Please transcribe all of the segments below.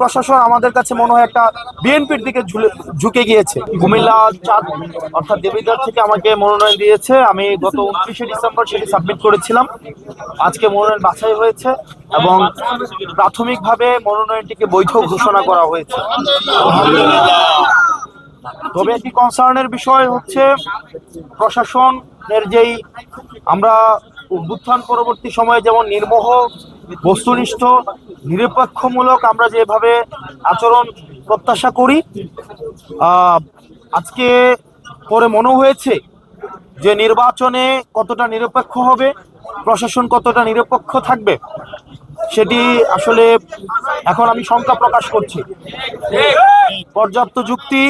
প্রশাসন আমাদের কাছে মনে হয় একটা বিএনপির দিকে ঝুঁকে গিয়েছে। কুমিল্লা চাঁদ অর্থাৎ দেবিদ্বার থেকে আমাকে মনোনয়ন দিয়েছে। আমি গত 29শে ডিসেম্বর সেটি সাবমিট করেছিলাম। আজকে মনোনয়ন বাছাই হয়েছে এবং প্রাথমিকভাবে মনোনয়নটিকে বৈধ ঘোষণা করা হয়েছে। তবে একটি কনসার্নের বিষয় হচ্ছে প্রশাসনের যেই আমরা অভ্যুত্থান পরবর্তী সময়ে যেমন নির্মোহ, বস্তুনিষ্ঠ, নিরপেক্ষমূলক আমরা যেভাবে আচরণ প্রত্যাশা করি, আজকে পরে মনে হয়েছে যে নির্বাচনে কতটা নিরপেক্ষ হবে, প্রশাসন কতটা নিরপেক্ষ থাকবে, সেটি আসলে এখন আমি শঙ্কা প্রকাশ করছি। পর্যাপ্ত যুক্তি,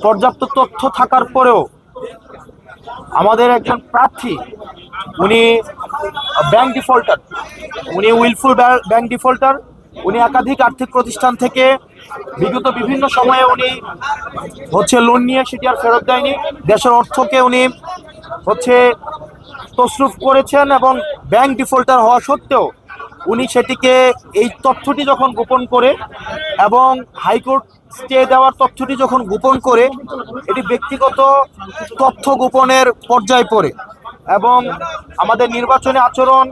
পর্যাপ্ত তথ্য থাকার পরেও আমাদের একজন প্রার্থী উনি ব্যাংক ডিফল্টার, উনি উইলফুল ব্যাংক ডিফল্টার। উনি একাধিক আর্থিক প্রতিষ্ঠান থেকে বিগত বিভিন্ন সময়ে উনি লোন নিয়ে সেটি আর ফেরত দেয়নি। দেশের অর্থকে উনি তছরুফ করেছেন এবং ব্যাংক ডিফল্টার হওয়া সত্ত্বেও উনি সেটিকে এই তথ্যটি যখন গোপন করে এবং হাইকোর্ট স্টে দেওয়ার তথ্যটি যখন গোপন করে, এটি ব্যক্তিগত তথ্য গোপনের পর্যায়ে পড়ে এবং আমাদের নির্বাচনী আচরণ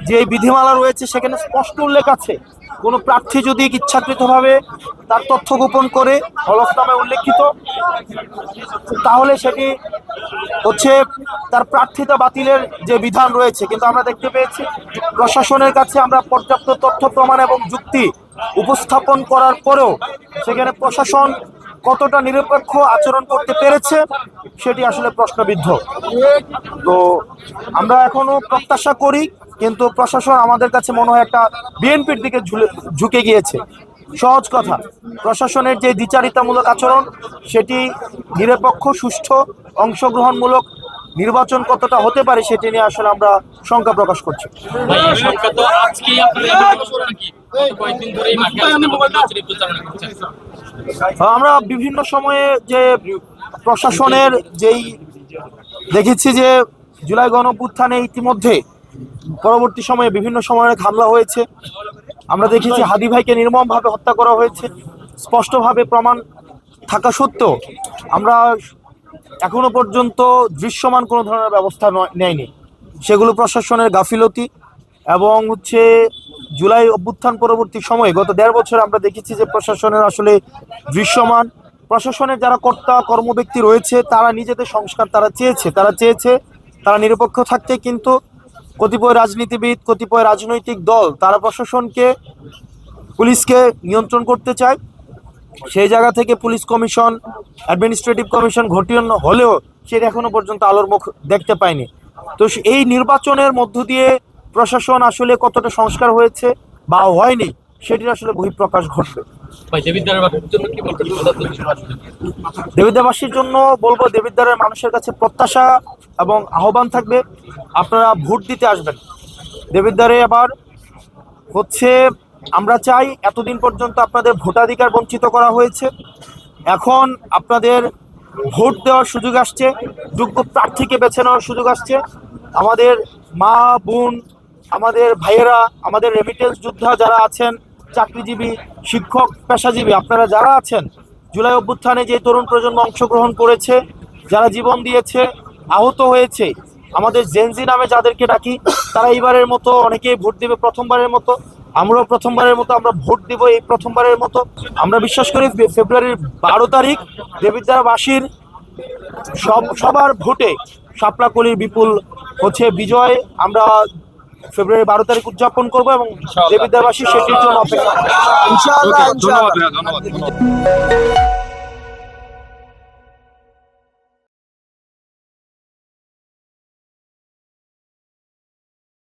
যে বিধিমালা রয়েছে সেখানে স্পষ্ট উল্লেখ আছে, কোনো প্রার্থী যদি ইচ্ছাকৃতভাবে তার তথ্য গোপন করে হলফনামায় উল্লেখিত, তাহলে সেটি তার প্রার্থিতা বাতিলের যে বিধান রয়েছে। কিন্তু আমরা দেখতে পেয়েছি প্রশাসনের কাছে আমরা পর্যাপ্ত তথ্য প্রমাণ এবং যুক্তি উপস্থাপন করার পরেও সেখানে প্রশাসন কতটা নিরপেক্ষ আচরণ করতে পেরেছে সেটি আসলে প্রশ্নবিদ্ধ। তো আমরা এখনো প্রত্যাশা করি, কিন্তু প্রশাসন আমাদের কাছে মনে হয় একটা বিএনপির দিকে ঝুঁকে গিয়েছে। সহজ কথা, প্রশাসনের যে দ্বিচারিতামূলক আচরণ সেটি নিরপেক্ষ, সুষ্ঠু, অংশগ্রহণমূলক নির্বাচন কতটা হতে পারে সেটি নিয়ে আসলে আমরা শঙ্কা প্রকাশ করছি। আমরা বিভিন্ন সময়ে যে প্রশাসনের যেই দেখেছি যে জুলাই গণঅভ্যুত্থানে ইতিমধ্যে পরবর্তী সময়ে বিভিন্ন সময়ে হামলা হয়েছে। আমরা দেখেছি হাদি ভাইকে নির্মমভাবে হত্যা করা হয়েছে। স্পষ্টভাবে প্রমাণ থাকা সত্ত্বেও আমরা এখনো পর্যন্ত দৃশ্যমান কোনো ধরনের ব্যবস্থা নেয়নি। সেগুলো প্রশাসনের গাফিলতি এবং জুলাই অভ্যুত্থান পরবর্তী সময়ে গত 1.5 বছর আমরা দেখেছি যে প্রশাসনের আসলে দৃশ্যমান, প্রশাসনের যারা কর্তা কর্মব্যক্তি রয়েছে তারা নিজেদের সংস্কার তারা চেয়েছে তারা নিরপেক্ষ থাকতে, কিন্তু কতিপয় রাজনীতিবিদ, কতিপয় রাজনৈতিক দল তারা প্রশাসনকে, পুলিশকে নিয়ন্ত্রণ করতে চায়। সেই জায়গা থেকে পুলিশ কমিশন, অ্যাডমিনিস্ট্রেটিভ কমিশন ঘটিয়ে হলেও সেটা এখনো পর্যন্ত আলোর মুখ দেখতে পায়নি। তো এই নির্বাচনের মধ্য দিয়ে প্রশাসন আসলে কতটা সংস্কার হয়েছে বা হয়নি সেটির আসলে বহিঃপ্রকাশ ঘটবে। দেবিদ্বারবাসীর জন্য বলবো, দেবিদ্বারের মানুষের কাছে প্রত্যাশা এবং আহ্বান থাকবে, আপনারা ভোট দিতে আসবেন। দেবিদ্বারে আবার আমরা চাই, এতদিন পর্যন্ত আপনাদের ভোটাধিকার বঞ্চিত করা হয়েছে, এখন আপনাদের ভোট দেওয়ার সুযোগ আসছে, যোগ্য প্রার্থীকে বেছে নেওয়ার সুযোগ আসছে। আমাদের মা বোন, আমাদের ভাইয়েরা, আমাদের রেমিটেন্স যোদ্ধা যারা আছেন, চাকরিজীবী, শিক্ষক, পেশাজীবী, আপনারা যারা আছেন, জুলাই অভ্যুত্থানে যে তরুণ প্রজন্ম অংশগ্রহণ করেছে, যারা জীবন দিয়েছে, আহত হয়েছে, আমাদের জেনজি নামে যাদেরকে ডাকি, তারা এইবারের মতো অনেকেই ভোট দেবে প্রথমবারের মতো। আমরাও প্রথমবারের মতো আমরা ভোট দিব। এই প্রথমবারের মতো আমরা বিশ্বাস করি ফেব্রুয়ারির 12 তারিখ দেবিদ্বারবাসীর সবার ভোটে শাপলাকলির বিপুল বিজয় আমরা ফেব্রুয়ারি 12 তারিখ উদযাপন করবো এবং দেবিদ্বারবাসী সেটির জন্য অপেক্ষা। ইনশাআল্লাহ।